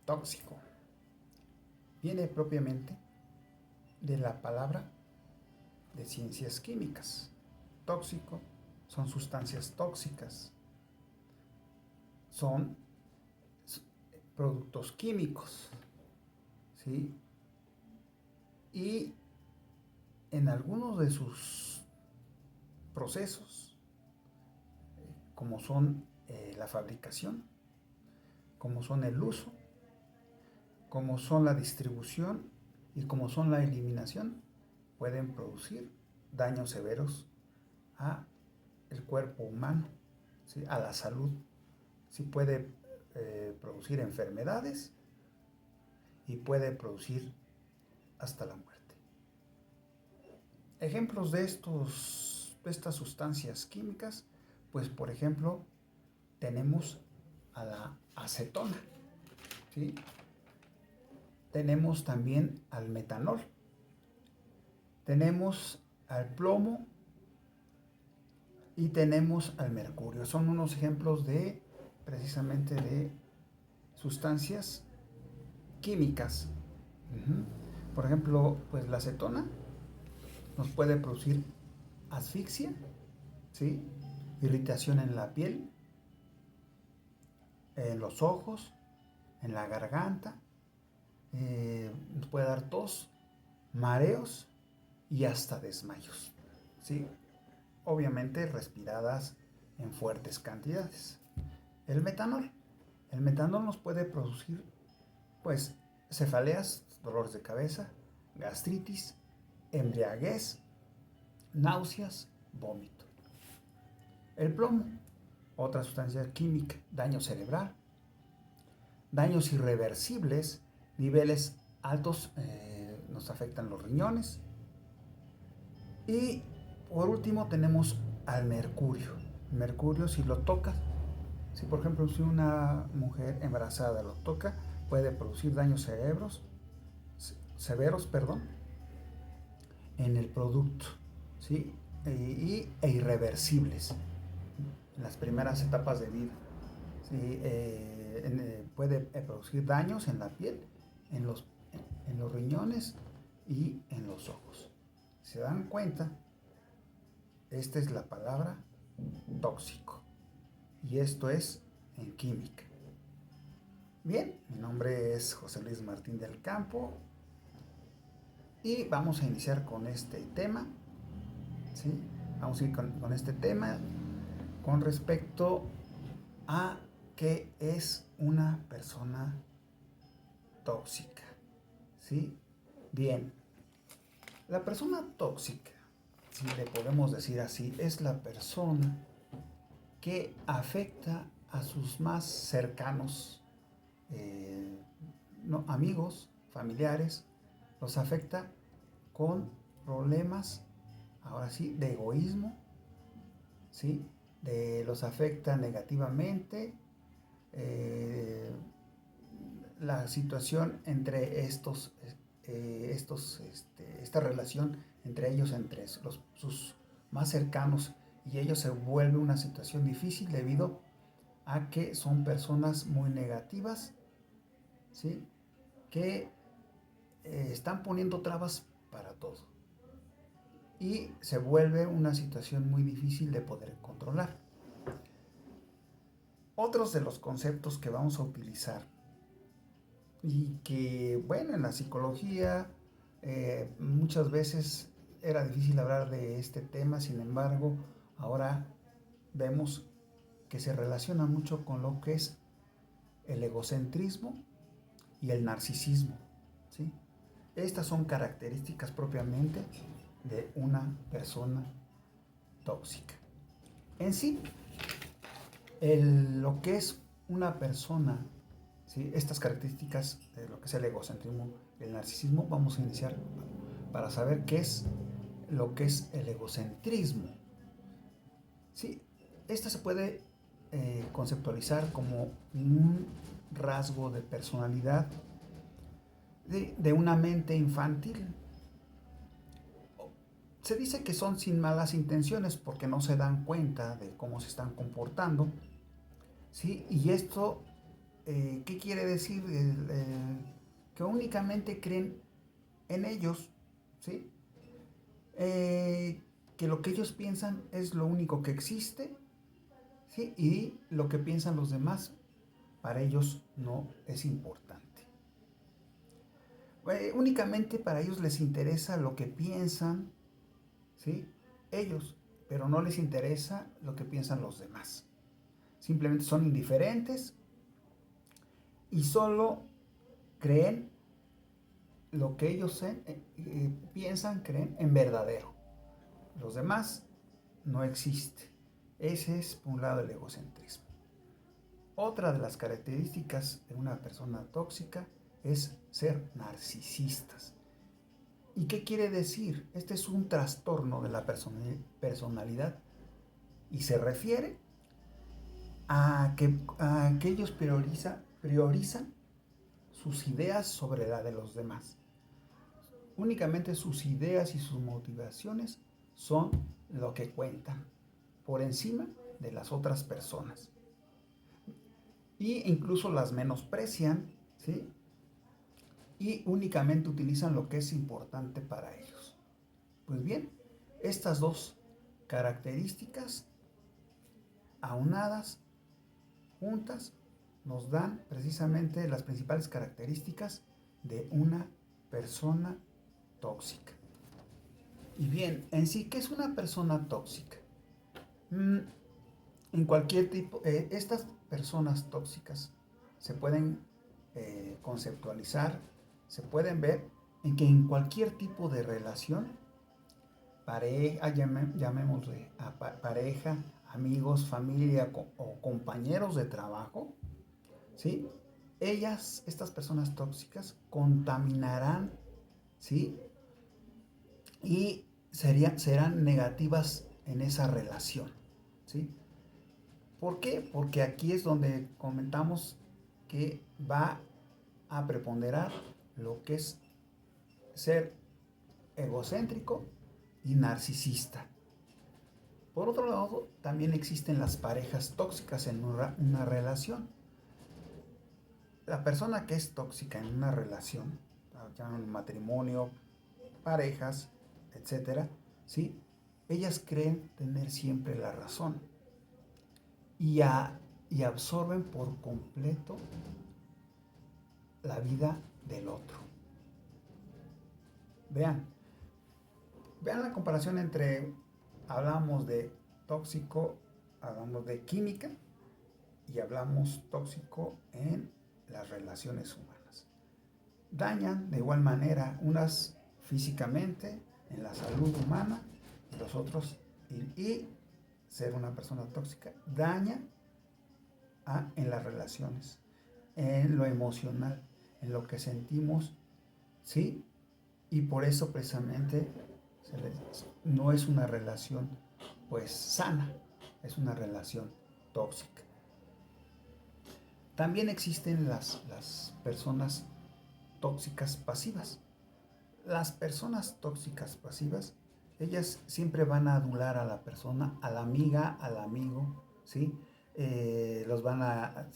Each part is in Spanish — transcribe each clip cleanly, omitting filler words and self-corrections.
Tóxico viene propiamente de la palabra de ciencias químicas. Tóxico son sustancias tóxicas, son productos químicos, ¿sí? Y en algunos de sus procesos, como son la fabricación, como son el uso, como son la distribución y como son la eliminación, pueden producir daños severos a el cuerpo humano, ¿sí? A la salud. Sí puede producir enfermedades y puede producir hasta la muerte. Ejemplos de estas sustancias químicas, pues por ejemplo, tenemos a la acetona, ¿sí? Tenemos también al metanol, tenemos al plomo y tenemos al mercurio. Son unos ejemplos de precisamente de sustancias químicas. Por ejemplo, pues la acetona nos puede producir asfixia, ¿sí? Irritación en la piel, en los ojos, en la garganta, nos puede dar tos, mareos y hasta desmayos, ¿sí? Obviamente respiradas en fuertes cantidades. El metanol nos puede producir pues cefaleas, dolores de cabeza, gastritis, embriaguez, náuseas, vómito. El plomo, otra sustancia química, daño cerebral, daños irreversibles, niveles altos nos afectan los riñones. Y por último tenemos al mercurio. Mercurio, si lo tocas, si por ejemplo si una mujer embarazada lo toca, puede producir daños severos en el producto, ¿sí? E irreversibles en las primeras etapas de vida, ¿sí? Puede producir daños en la piel, en los riñones y en los ojos. ¿Se dan cuenta? Esta es la palabra tóxico y esto es en química. Bien, mi nombre es José Luis Martín del Campo y vamos a iniciar con este tema, ¿sí? Vamos a ir con este tema con respecto a qué es una persona tóxica, ¿sí? Bien, la persona tóxica, si le podemos decir así, es la persona que afecta a sus más cercanos amigos, familiares, los afecta con problemas, ahora sí, de egoísmo, ¿sí? Los afecta negativamente la situación entre esta relación entre ellos, entre sus más cercanos y ellos, se vuelve una situación difícil debido a que son personas muy negativas, ¿sí? Que están poniendo trabas para todo y se vuelve una situación muy difícil de poder controlar. Otros de los conceptos que vamos a utilizar y que, bueno, en la psicología muchas veces era difícil hablar de este tema, sin embargo, ahora vemos que se relaciona mucho con lo que es el egocentrismo y el narcisismo, ¿sí? Estas son características propiamente de una persona tóxica. En sí, lo que es una persona, ¿sí? Estas características de lo que es el egocentrismo y el narcisismo, vamos a iniciar para saber qué es lo que es el egocentrismo. ¿Sí? Esta se puede conceptualizar como un rasgo de personalidad de una mente infantil. Se dice que son sin malas intenciones porque no se dan cuenta de cómo se están comportando, ¿sí? Y esto ¿Qué quiere decir? Que únicamente creen en ellos, ¿sí? Que lo que ellos piensan es lo único que existe, ¿sí? Y lo que piensan los demás para ellos no es importante. Únicamente para ellos les interesa lo que piensan, ¿sí? Ellos, pero no les interesa lo que piensan los demás. Simplemente son indiferentes y solo creen lo que ellos piensan, creen en verdadero. Los demás no existe. Ese es, por un lado, el egocentrismo. Otra de las características de una persona tóxica es ser narcisistas. ¿Y qué quiere decir? Este es un trastorno de la personalidad y se refiere a que ellos priorizan sus ideas sobre la de los demás. Únicamente sus ideas y sus motivaciones son lo que cuentan por encima de las otras personas. Y incluso las menosprecian, ¿sí? Y únicamente utilizan lo que es importante para ellos. Pues bien, estas dos características aunadas, juntas, nos dan precisamente las principales características de una persona tóxica. Y bien, en sí, ¿qué es una persona tóxica? En cualquier tipo, estas personas tóxicas se pueden conceptualizar, se pueden ver en que en cualquier tipo de relación, pareja, llamémosle a pareja, amigos, familia o compañeros de trabajo, ¿sí? Estas personas tóxicas, contaminarán, ¿sí? Y serán negativas en esa relación, ¿sí? ¿Por qué? Porque aquí es donde comentamos que va a preponderar lo que es ser egocéntrico y narcisista. Por otro lado, también existen las parejas tóxicas en una relación. La persona que es tóxica en una relación, ya en matrimonio, parejas, etcétera, ¿sí? Ellas creen tener siempre la razón y absorben por completo la vida del otro. Vean la comparación entre, hablamos de tóxico, hablamos de química y hablamos tóxico en las relaciones humanas. Dañan de igual manera, unas físicamente, en la salud humana, y los otros, y ser una persona tóxica daña en las relaciones, en lo emocional, en lo que sentimos, ¿sí? Y por eso precisamente no es una relación pues sana, es una relación tóxica. También existen las personas tóxicas pasivas. Las personas tóxicas pasivas, ellas siempre van a adular a la persona, a la amiga, al amigo, ¿sí? Los van a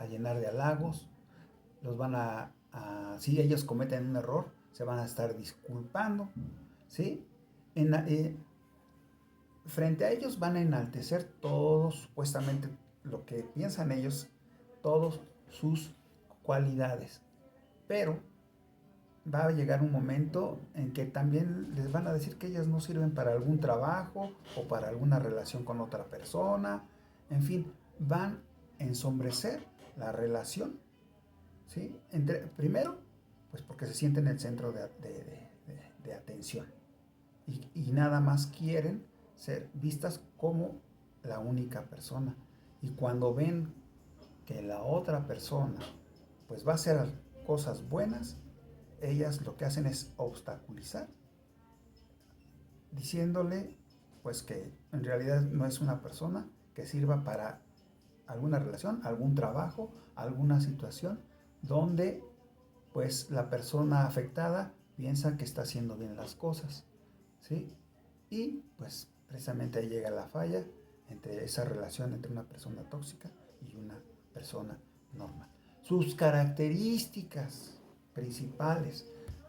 llenar de halagos, si ellos cometen un error, se van a estar disculpando, ¿sí? Frente a ellos van a enaltecer todo, supuestamente, lo que piensan ellos, todas sus cualidades. Pero va a llegar un momento en que también les van a decir que ellas no sirven para algún trabajo o para alguna relación con otra persona. En fin, van a ensombrecer la relación, ¿sí? Primero, pues porque se sienten el centro de atención y nada más quieren ser vistas como la única persona. Y cuando ven que la otra persona pues va a hacer cosas buenas, ellas lo que hacen es obstaculizar, diciéndole pues que en realidad no es una persona que sirva para alguna relación, algún trabajo, alguna situación donde pues la persona afectada piensa que está haciendo bien las cosas, ¿sí? Y pues precisamente ahí llega la falla entre esa relación entre una persona tóxica y una persona normal. Sus características principales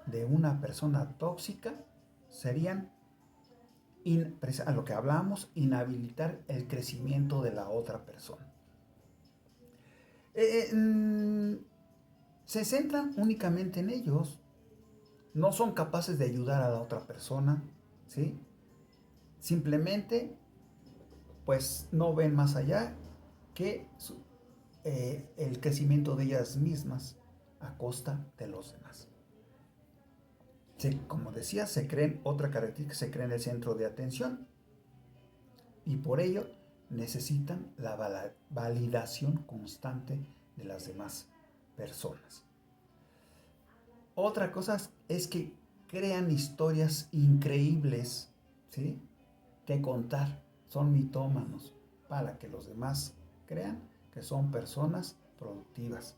de una persona tóxica serían, a lo que hablamos, inhabilitar el crecimiento de la otra persona. Se centran únicamente en ellos, no son capaces de ayudar a la otra persona, ¿sí? Simplemente, pues no ven más allá que el crecimiento de ellas mismas a costa de los demás. Como decía, otra característica, se creen el centro de atención y por ello necesitan la validación constante de las demás personas. Otra cosa es que crean historias increíbles, ¿sí?, que contar. Son mitómanos para que los demás crean que son personas productivas.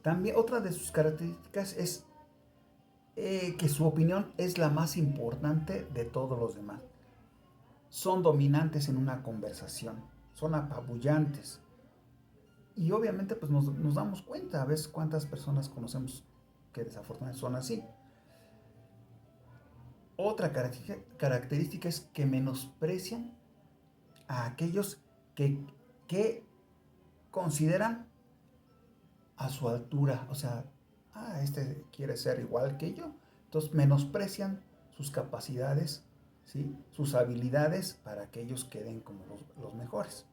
También otra de sus características es que su opinión es la más importante de todos los demás. Son dominantes en una conversación, son apabullantes. Y obviamente pues nos damos cuenta a veces cuántas personas conocemos que desafortunadamente son así. Otra característica es que menosprecian a aquellos que consideran a su altura, o sea, este quiere ser igual que yo, entonces menosprecian sus capacidades, ¿sí?, sus habilidades para que ellos queden como los mejores.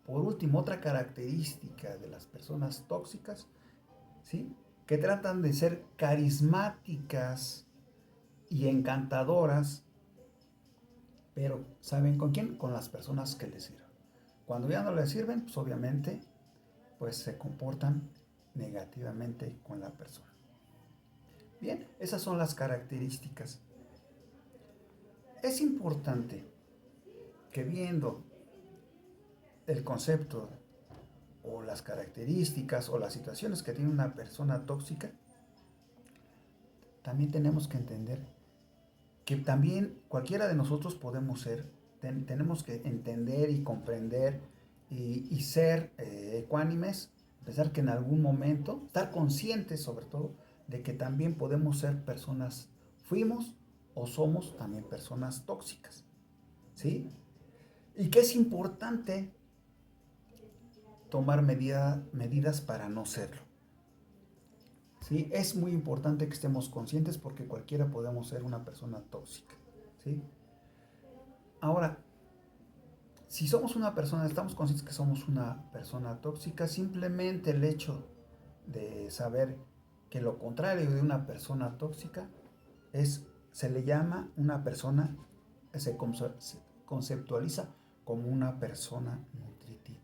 Por último, otra característica de las personas tóxicas, ¿sí?, que tratan de ser carismáticas y encantadoras, pero ¿saben con quién? Con las personas que les sirven. Cuando ya no les sirven, pues obviamente pues se comportan negativamente con la persona. Bien, esas son las características. Es importante que viendo el concepto o las características o las situaciones que tiene una persona tóxica, también tenemos que entender que también cualquiera de nosotros podemos ser, tenemos que entender y comprender y ser ecuánimes, pensar que en algún momento, estar conscientes sobre todo, de que también podemos ser personas, fuimos o somos también personas tóxicas, ¿sí? Y que es importante tomar medidas para no serlo. ¿Sí? Es muy importante que estemos conscientes porque cualquiera podemos ser una persona tóxica, ¿sí? Ahora, si somos una persona, estamos conscientes que somos una persona tóxica, simplemente el hecho de saber que lo contrario de una persona tóxica se le llama una persona, se conceptualiza como una persona nutritiva.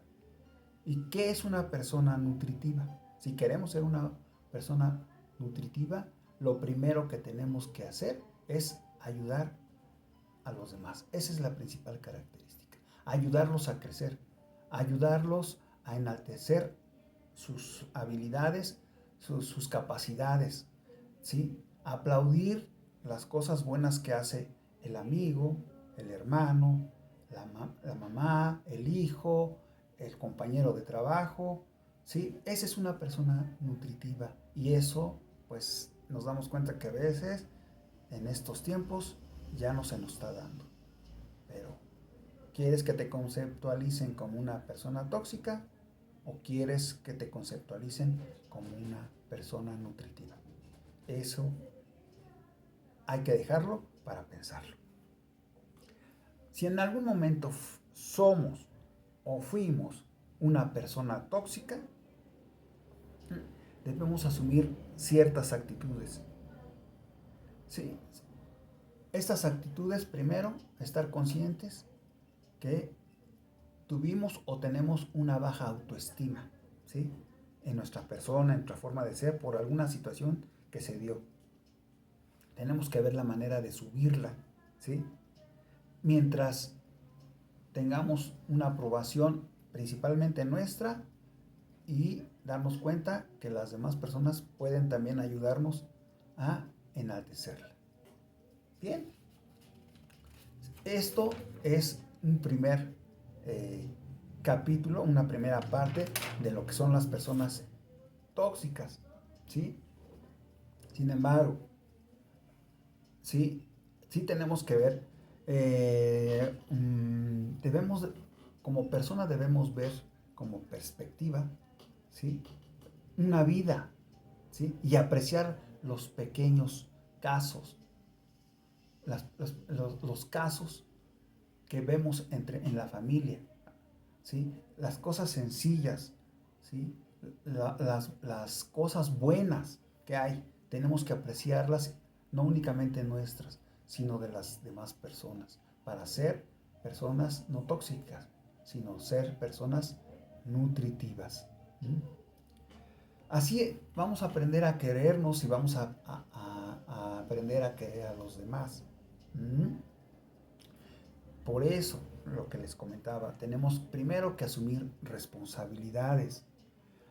¿Y qué es una persona nutritiva? Si queremos ser una persona nutritiva, lo primero que tenemos que hacer es ayudar a los demás. Esa es la principal característica. Ayudarlos a crecer, ayudarlos a enaltecer sus habilidades, sus capacidades, ¿sí? Aplaudir las cosas buenas que hace el amigo, el hermano, la mamá, el hijo, el compañero de trabajo, ¿sí? Esa es una persona nutritiva y eso, pues, nos damos cuenta que a veces, en estos tiempos, ya no se nos está dando. Pero, ¿quieres que te conceptualicen como una persona tóxica o quieres que te conceptualicen como una persona nutritiva? Eso hay que dejarlo para pensarlo. Si en algún momento somos o fuimos una persona tóxica, debemos asumir ciertas actitudes. Sí, estas actitudes, primero, estar conscientes que tuvimos o tenemos una baja autoestima, ¿sí?, en nuestra persona, en nuestra forma de ser, por alguna situación que se dio. Tenemos que ver la manera de subirla, ¿sí? Mientras tengamos una aprobación principalmente nuestra y darnos cuenta que las demás personas pueden también ayudarnos a enaltecerla. Bien, esto es un primer capítulo, una primera parte de lo que son las personas tóxicas, ¿sí? Sin embargo, sí, sí tenemos que ver, debemos, como persona debemos ver como perspectiva, ¿sí? Una vida, ¿sí? Y apreciar los pequeños casos, los casos que vemos en la familia, ¿sí? Las cosas sencillas, ¿sí? Las cosas buenas que hay, tenemos que apreciarlas, no únicamente nuestras, sino de las demás personas, para ser personas no tóxicas, sino ser personas nutritivas. ¿Mm? Así vamos a aprender a querernos y vamos a aprender a querer a los demás. ¿Mm? Por eso, lo que les comentaba, tenemos primero que asumir responsabilidades,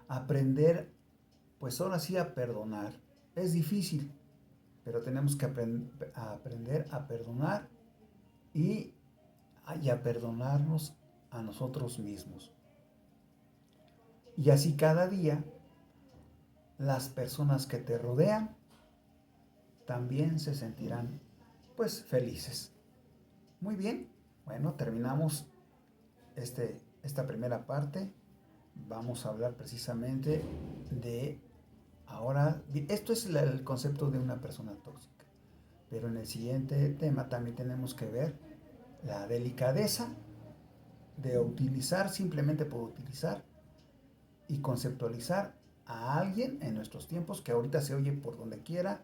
aprender, pues ahora sí a perdonar. Es difícil, pero tenemos que aprender a perdonar y a perdonarnos a nosotros mismos. Y así cada día las personas que te rodean también se sentirán pues felices. Muy bien, bueno, terminamos esta primera parte. Vamos a hablar precisamente de ahora, esto es el concepto de una persona tóxica, pero en el siguiente tema también tenemos que ver la delicadeza de utilizar simplemente por utilizar y conceptualizar a alguien en nuestros tiempos que ahorita se oye por donde quiera,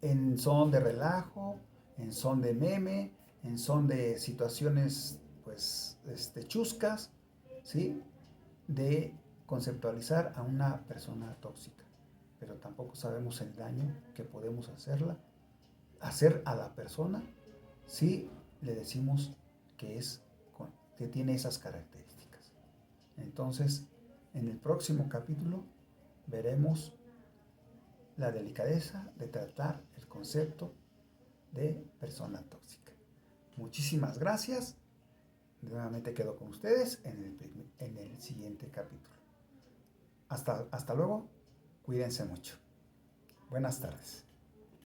en son de relajo, en son de meme, en son de situaciones pues chuscas, ¿sí? De conceptualizar a una persona tóxica, pero tampoco sabemos el daño que podemos hacer a la persona si le decimos que que tiene esas características. Entonces, en el próximo capítulo veremos la delicadeza de tratar el concepto de persona tóxica. Muchísimas gracias. Nuevamente quedo con ustedes en el siguiente capítulo. Hasta luego. Cuídense mucho. Buenas tardes.